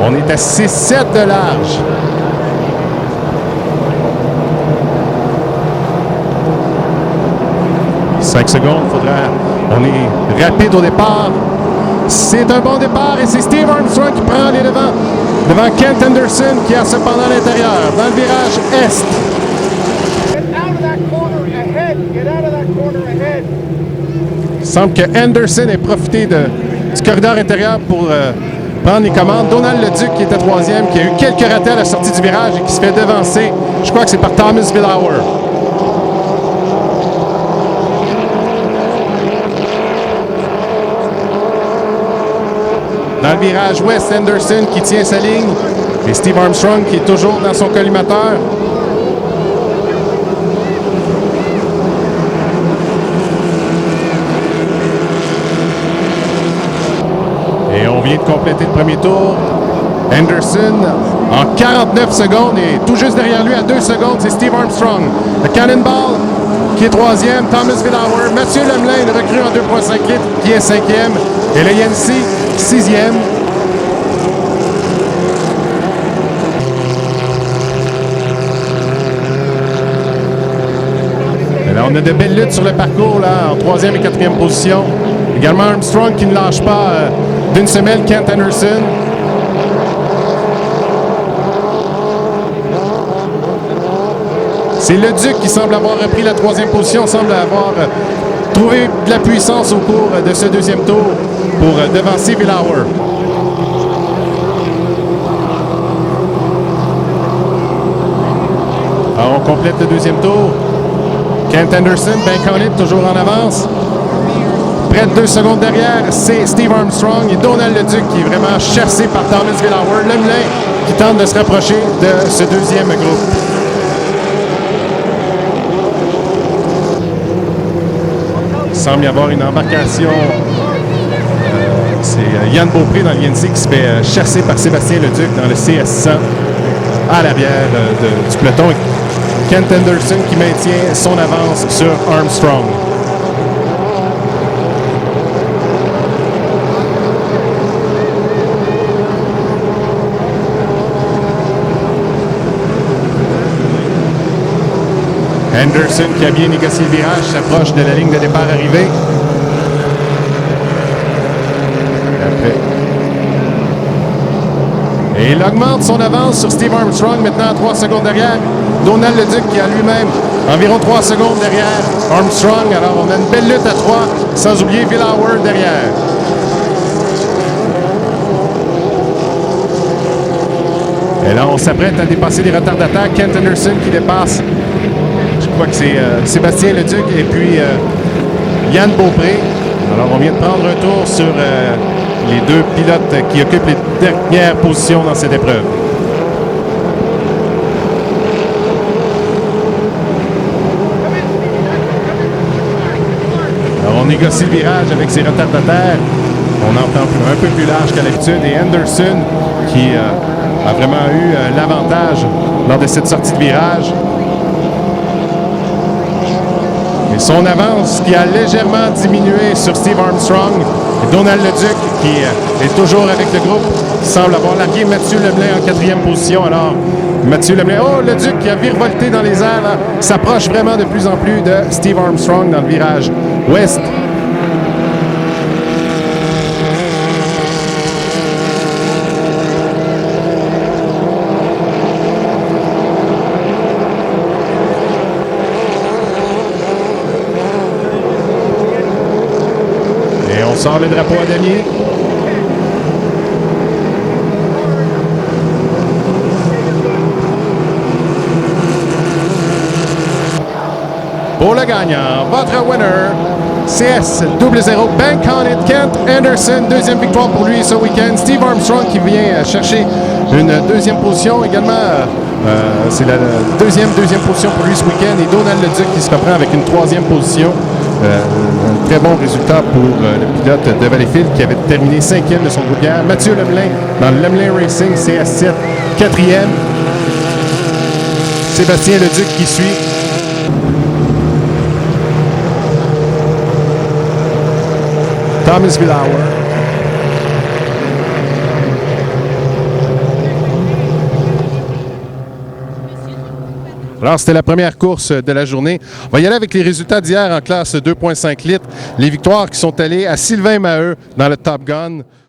On est à 6,7 de large. « 5 secondes, on est rapide au départ. C'est un bon départ et c'est Steve Armstrong qui prend les devants. Devant Kent Anderson qui a cependant l'intérieur. Dans le virage Est. Il semble que Anderson ait profité du corridor intérieur pour prendre les commandes. Donald Leduc qui était troisième, qui a eu quelques ratés à la sortie du virage et qui se fait devancer. Je crois que c'est par Thomas Villauer. Dans le virage ouest, Anderson qui tient sa ligne. Et Steve Armstrong qui est toujours dans son collimateur. Et on vient de compléter le premier tour. Anderson en 49 secondes et tout juste derrière lui à 2 secondes, c'est Steve Armstrong. Le Cannonball qui est troisième, Thomas Villauer, Mathieu Lemelin, le recrue en 2,5 litres qui est cinquième. Et le Yancey, sixième. Et là, on a de belles luttes sur le parcours, là, en troisième et quatrième position. Également Armstrong qui ne lâche pas d'une semelle Kent Anderson. C'est Leduc qui semble avoir repris la troisième position, semble avoir trouvé de la puissance au cours de ce deuxième tour pour devancer Villauer. Alors on complète le deuxième tour. Kent Anderson, Ben Connet toujours en avance. Près de 2 secondes derrière, c'est Steve Armstrong et Donald Leduc qui est vraiment chassé par Thomas Villauer. Lemelin qui tente de se rapprocher de ce deuxième groupe. Il semble y avoir une embarcation. C'est Yann Beaupré dans le Yancey qui se fait chasser par Sébastien Leduc dans le CS100 à l'arrière du peloton. Kent Anderson qui maintient son avance sur Armstrong. Anderson qui a bien négocié le virage s'approche de la ligne de départ arrivée. Et il augmente son avance sur Steve Armstrong, maintenant à 3 secondes derrière. Donald Leduc qui a lui-même environ 3 secondes derrière Armstrong. Alors on a une belle lutte à 3, sans oublier Villauer derrière. Et là, on s'apprête à dépasser les retardataires. Kent Anderson qui dépasse, je crois que c'est Sébastien Leduc et puis Yann Beaupré. Alors on vient de prendre un tour sur les deux pilotes qui occupent les dernières positions dans cette épreuve. Alors on négocie le virage avec ses retardataires. On en prend un peu plus large qu'à l'habitude. Et Anderson qui a vraiment eu l'avantage lors de cette sortie de virage. Et son avance qui a légèrement diminué sur Steve Armstrong. Et Donald Leduc qui est toujours avec le groupe, qui semble avoir largué Mathieu Lemelin en 4e position. Alors, Mathieu Lemelin, Leduc qui a virevolté dans les airs, s'approche vraiment de plus en plus de Steve Armstrong dans le virage ouest. On sort le drapeau à damier. Pour le gagnant, votre winner, CS 00 Ben Connet, Kent Anderson, deuxième victoire pour lui ce week-end. Steve Armstrong qui vient chercher une deuxième position également. C'est la deuxième position pour lui ce week-end. Et Donald Leduc qui se reprend avec une 3e position. Un très bon résultat pour le pilote de Valleyfield qui avait terminé 5e de son groupe hier. Mathieu Lemelin dans le Lemelin Racing CS7, 4e. Sébastien Leduc qui suit. Thomas Villauer. Alors, c'était la première course de la journée. On va y aller avec les résultats d'hier en classe 2,5 litres. Les victoires qui sont allées à Sylvain Maheu dans le Top Gun.